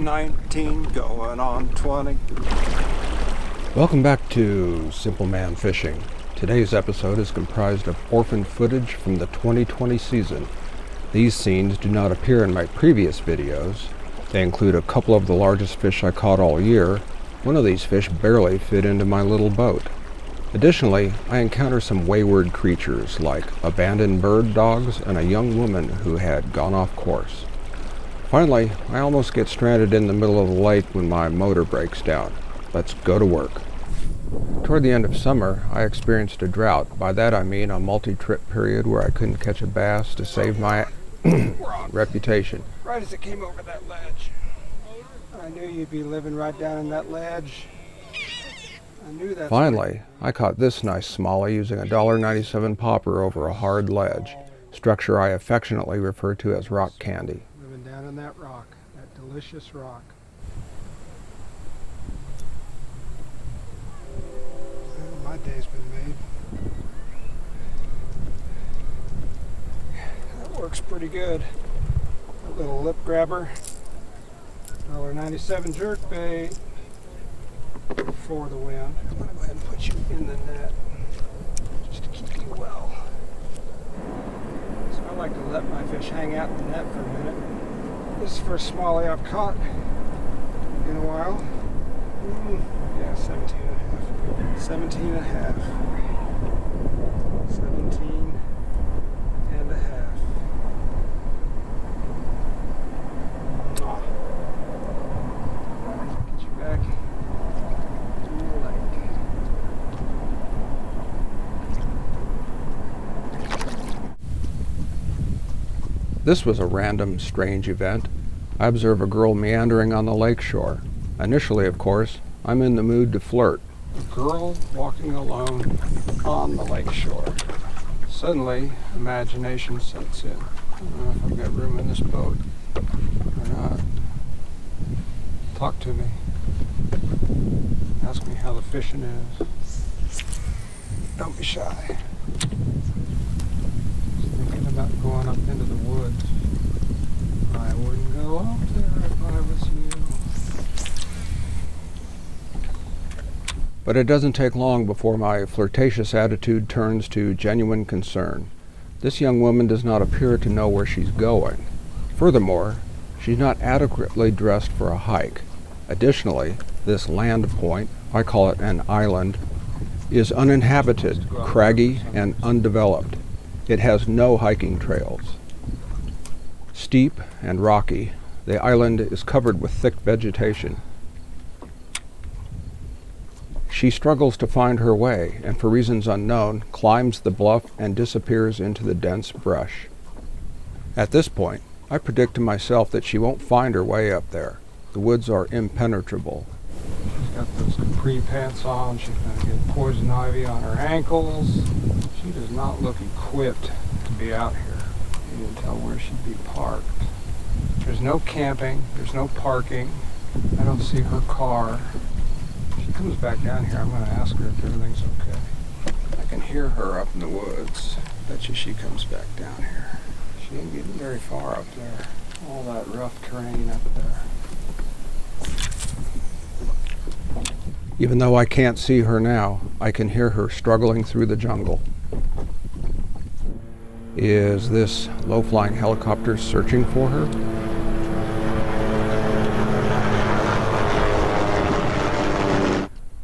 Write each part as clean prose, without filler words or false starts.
19 going on 20. Welcome back to Simple Man Fishing. Today's episode is comprised of orphaned footage from the 2020 season. These scenes do not appear in my previous videos. They include a couple of the largest fish I caught all year. One of these fish barely fit into my little boat. Additionally, I encounter some wayward creatures like abandoned bird dogs and a young woman who had gone off course. Finally, I almost get stranded in the middle of the lake when my motor breaks down. Let's go to work. Toward the end of summer, I experienced a drought. By that I mean a multi-trip period where I couldn't catch a bass to save my reputation. Right as it came over that ledge. I knew you'd be living right down in that ledge. I knew that. Finally, I caught this nice smallie using a $1.97 popper over a hard ledge, structure I affectionately refer to as rock candy. Living down in that rock, that delicious rock. Well, my day's been made. That works pretty good. A little lip grabber, $1.97 jerkbait. For the wind. I'm going to go ahead and put you in the net just to keep you well. So I like to let my fish hang out in the net for a minute. This is the first smallie I've caught in a while. Yeah, 17 and a half. 17 and a half. 17 and a half. Get you back. This was a random, strange event. I observe a girl meandering on the lake shore. Initially, of course, I'm in the mood to flirt. A girl walking alone on the lake shore. Suddenly, imagination sets in. I don't know if I've got room in this boat or not. Talk to me. Ask me how the fishing is. Don't be shy. Thinking about going up into the woods. I wouldn't go up there if I was you. But it doesn't take long before my flirtatious attitude turns to genuine concern. This young woman does not appear to know where she's going. Furthermore, she's not adequately dressed for a hike. Additionally, this land point, I call it an island, is uninhabited, craggy, and undeveloped. It has no hiking trails. Steep and rocky, the island is covered with thick vegetation. She struggles to find her way, and for reasons unknown, climbs the bluff and disappears into the dense brush. At this point, I predict to myself that she won't find her way up there. The woods are impenetrable. She's got those capri pants on. She's going to get poison ivy on her ankles. She does not look equipped to be out here. You can tell where she'd be parked. There's no camping. There's no parking. I don't see her car. If she comes back down here, I'm going to ask her if everything's okay. I can hear her up in the woods. Bet you she comes back down here. She ain't getting very far up there. All that rough terrain up there. Even though I can't see her now, I can hear her struggling through the jungle. Is this low-flying helicopter searching for her?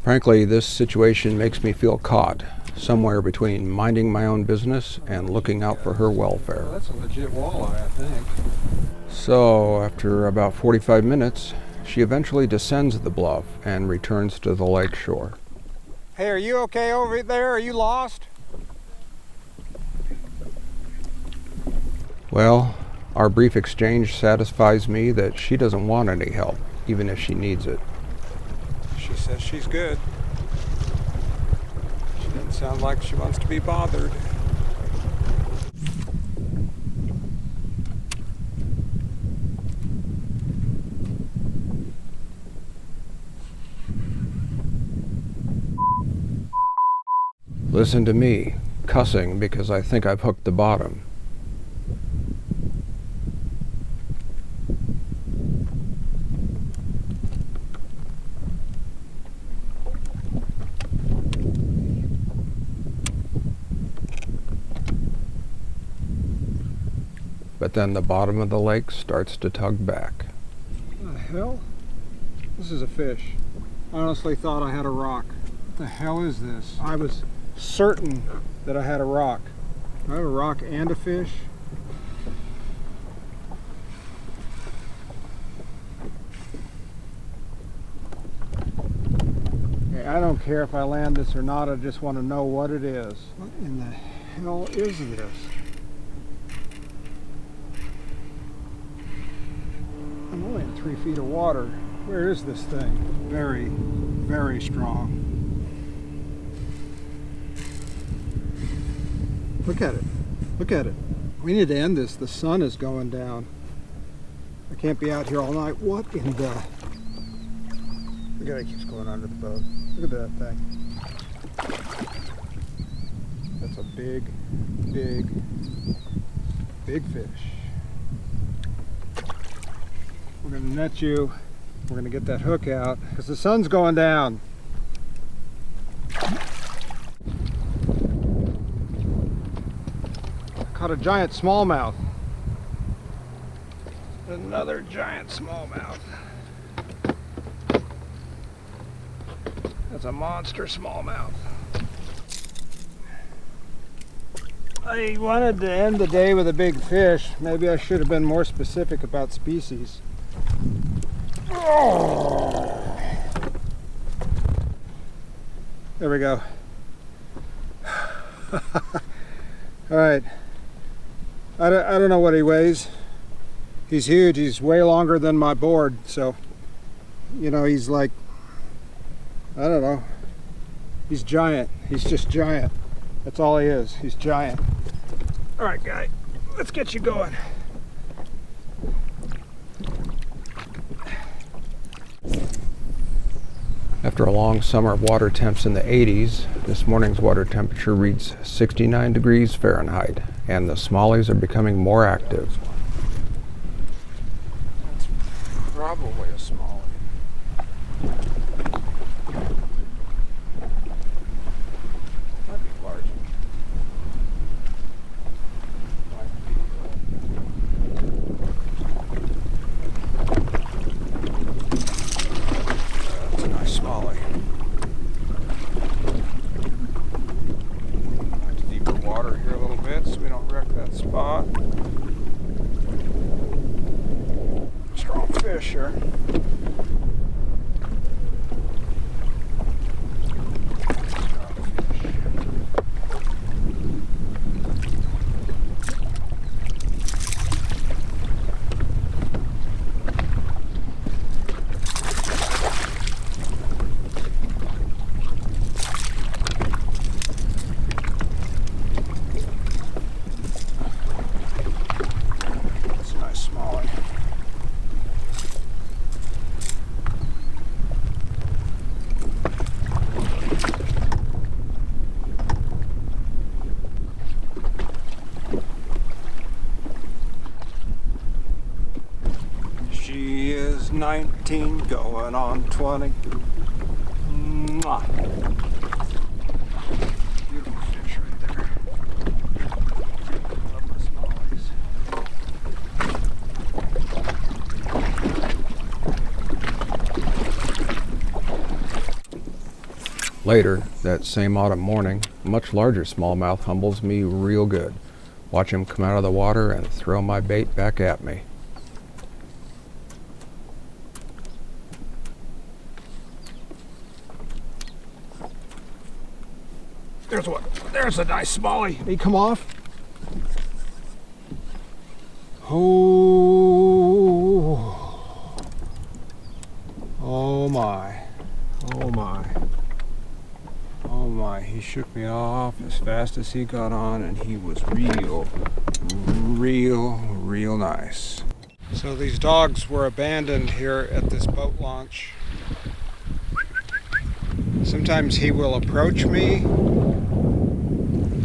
Frankly, this situation makes me feel caught, somewhere between minding my own business and looking out for her welfare. Well, that's a legit walleye, I think. So, after about 45 minutes, she eventually descends the bluff and returns to the lake shore. Hey, are you okay over there? Are you lost? Well, our brief exchange satisfies me that she doesn't want any help, even if she needs it. She says she's good. She doesn't sound like she wants to be bothered. Listen to me, cussing because I think I've hooked the bottom. but then the bottom of the lake starts to tug back. What the hell? This is a fish. I honestly thought I had a rock. What the hell is this? I was certain that I had a rock. Do I have a rock and a fish? Okay, I don't care if I land this or not, I just want to know what it is. What in the hell is this? I'm only in 3 feet of water. Where is this thing? Very, very strong. Look at it. Look at it. We need to end this. The sun is going down. I can't be out here all night. What in the... Look at it. It keeps going under the boat. Look at that thing. That's a big, big, big fish. We're going to net you. We're going to get that hook out because the sun's going down. Caught a giant smallmouth. Another giant smallmouth. That's a monster smallmouth. I wanted to end the day with a big fish. Maybe I should have been more specific about species. Oh. There we go. All right. I don't know what he weighs. He's huge. He's way longer than my board. So, you know, he's like, I don't know. He's giant. He's just giant. That's all he is. He's giant. All right, guy. Let's get you going. After a long summer of water temps in the 80s, this morning's water temperature reads 69 degrees Fahrenheit, and the smallies are becoming more active. That's probably a smallie. Might be large. That's a nice smallie. Deeper water here a little bit so we don't wreck that spot. Strong fish here. She is 19 going on 20. Mwah. Beautiful fish right there. Love my smallies. Later, that same autumn morning, a much larger smallmouth humbles me real good. Watch him come out of the water and throw my bait back at me. There's one. There's a nice smallie. Did he come off? Oh. Oh my. Oh my. Oh my. He shook me off as fast as he got on, and he was real nice. So these dogs were abandoned here at this boat launch. Sometimes he will approach me,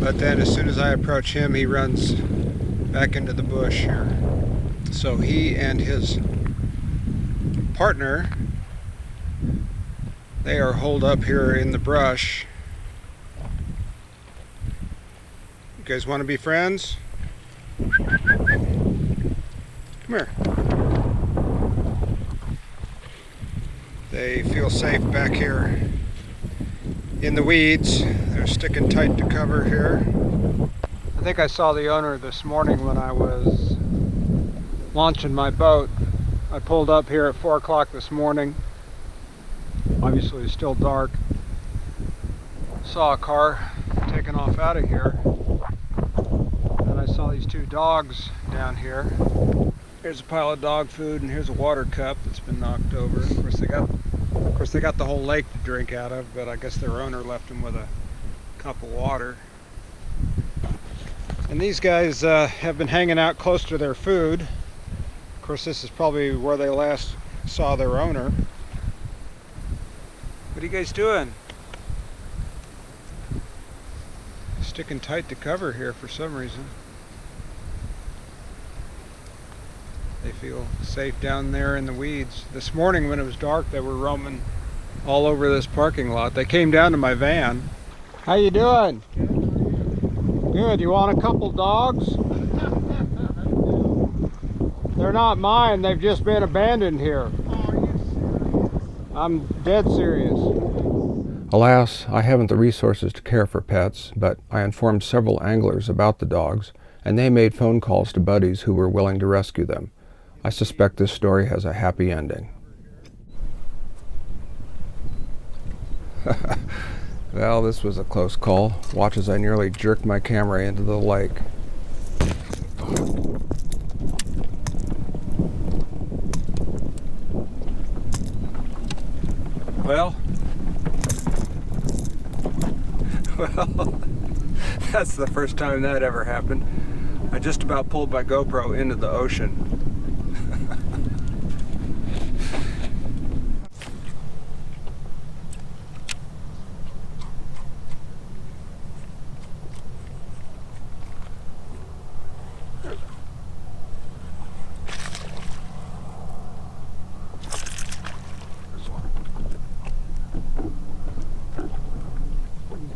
but then as soon as I approach him, he runs back into the bush here. So he and his partner, they are holed up here in the brush. You guys want to be friends? Come here. They feel safe back here in the weeds. They're sticking tight to cover here. I think I saw the owner this morning when I was launching my boat. I pulled up here at 4 o'clock this morning. Obviously it's still dark. Saw a car taking off out of here. And I saw these two dogs down here. Here's a pile of dog food and here's a water cup that's been knocked over. Of course they got the whole lake to drink out of, but I guess their owner left them with a cup of water. And these guys have been hanging out close to their food. Of course, this is probably where they last saw their owner. What are you guys doing? Sticking tight to cover here for some reason. They feel safe down there in the weeds. This morning when it was dark, they were roaming all over this parking lot. They came down to my van. How you doing? Good. You want a couple dogs? They're not mine. They've just been abandoned here. I'm dead serious. Alas, I haven't the resources to care for pets, but I informed several anglers about the dogs, and they made phone calls to buddies who were willing to rescue them. I suspect this story has a happy ending. Well, this was a close call. Watch as I nearly jerked my camera into the lake. Well, that's the first time that ever happened. I just about pulled my GoPro into the ocean.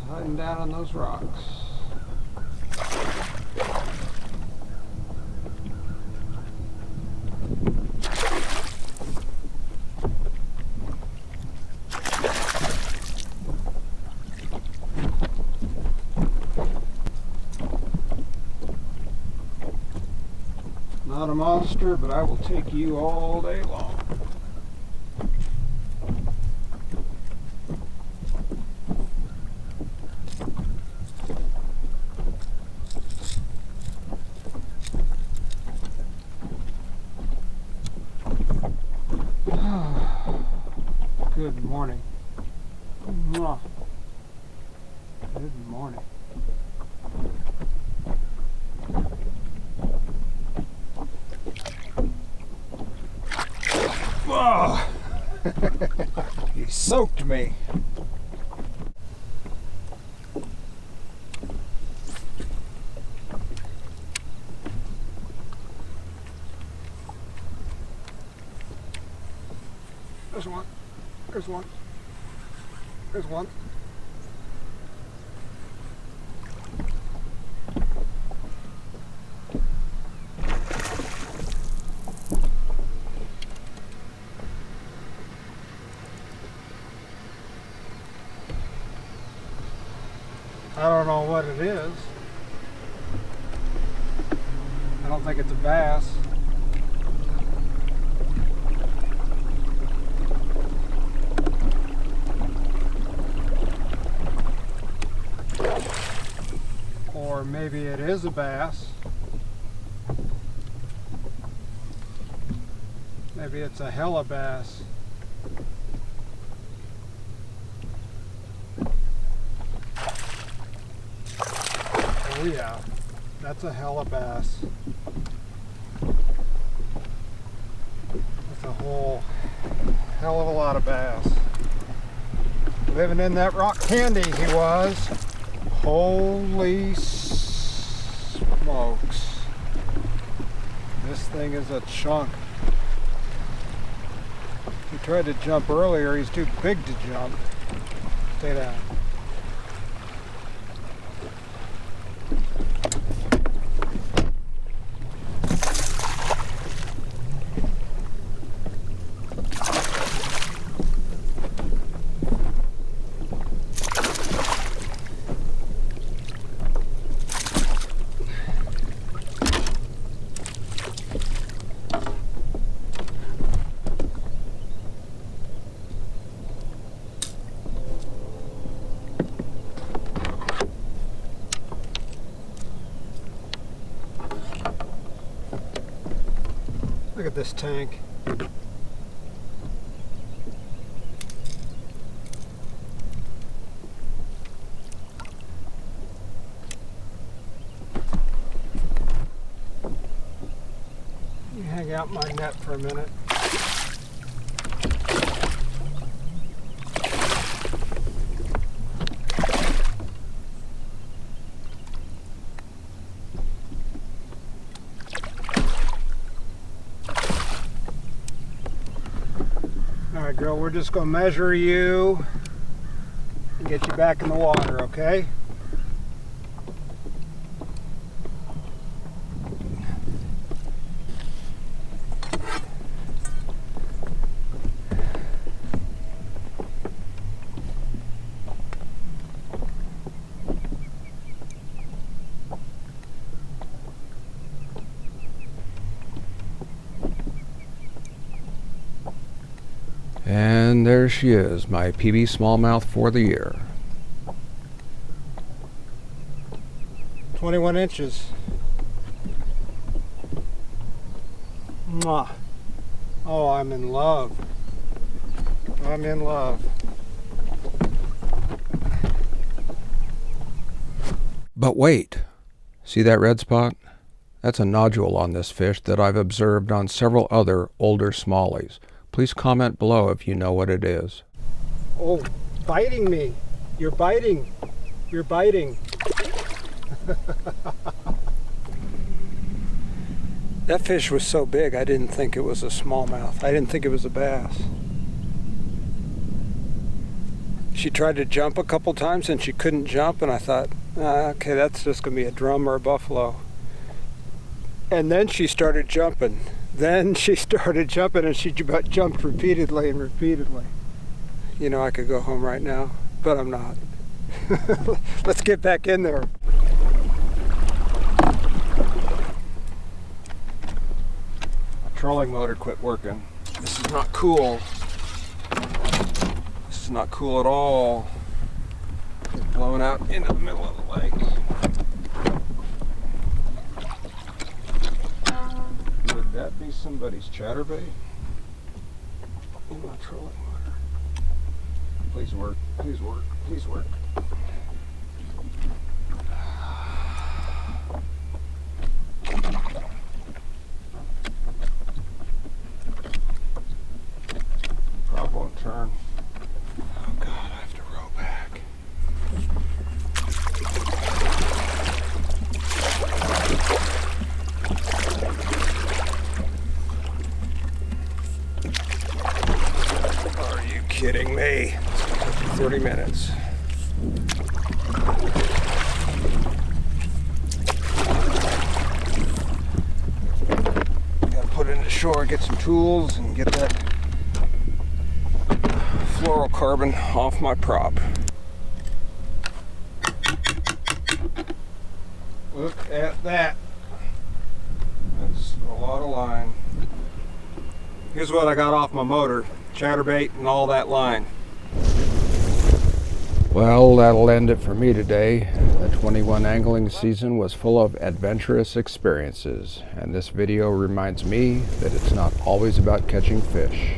Hiding down on those rocks. Not a monster, but I will take you all day long. Good morning. Mwah. Good morning. Whoa! You soaked me. There's one. There's one. There's one. I don't know what it is. I don't think it's a bass. Or maybe it is a bass. Maybe it's a hella bass. Oh yeah, that's a hella bass. That's a whole hell of a lot of bass. Living in that rock candy he was. Holy smokes. This thing is a chunk. He tried to jump earlier, he's too big to jump. Stay down. Look at this tank. Let me hang out my net for a minute. All right, girl, we're just going to measure you and get you back in the water, okay? And there she is, my PB smallmouth for the year. 21 inches. Mwah. Oh, I'm in love. I'm in love. But wait, see that red spot? That's a nodule on this fish that I've observed on several other older smallies. Please comment below if you know what it is. Oh, biting me. You're biting. You're biting. That fish was so big, I didn't think it was a smallmouth. I didn't think it was a bass. She tried to jump a couple times and she couldn't jump, and I thought, okay, that's just going to be a drum or a buffalo. And then she started jumping. And she jumped repeatedly and repeatedly. You know, I could go home right now, but I'm not. Let's get back in there. Trolling motor quit working. This is not cool. This is not cool at all. It's blowing out into the middle of the lake. Would that be somebody's chatterbait? In my trolling motor. Please work, please work, please work. Probably won't turn. Oh God, I have to row back. Are you kidding me? It's gonna take me 30 minutes. Gotta put it into shore, get some tools, and get that fluorocarbon off my prop. Look at that. That's a lot of line. Here's what I got off my motor. Chatterbait and all that line. Well, that'll end it for me today. The 21 angling season was full of adventurous experiences, and this video reminds me that it's not always about catching fish.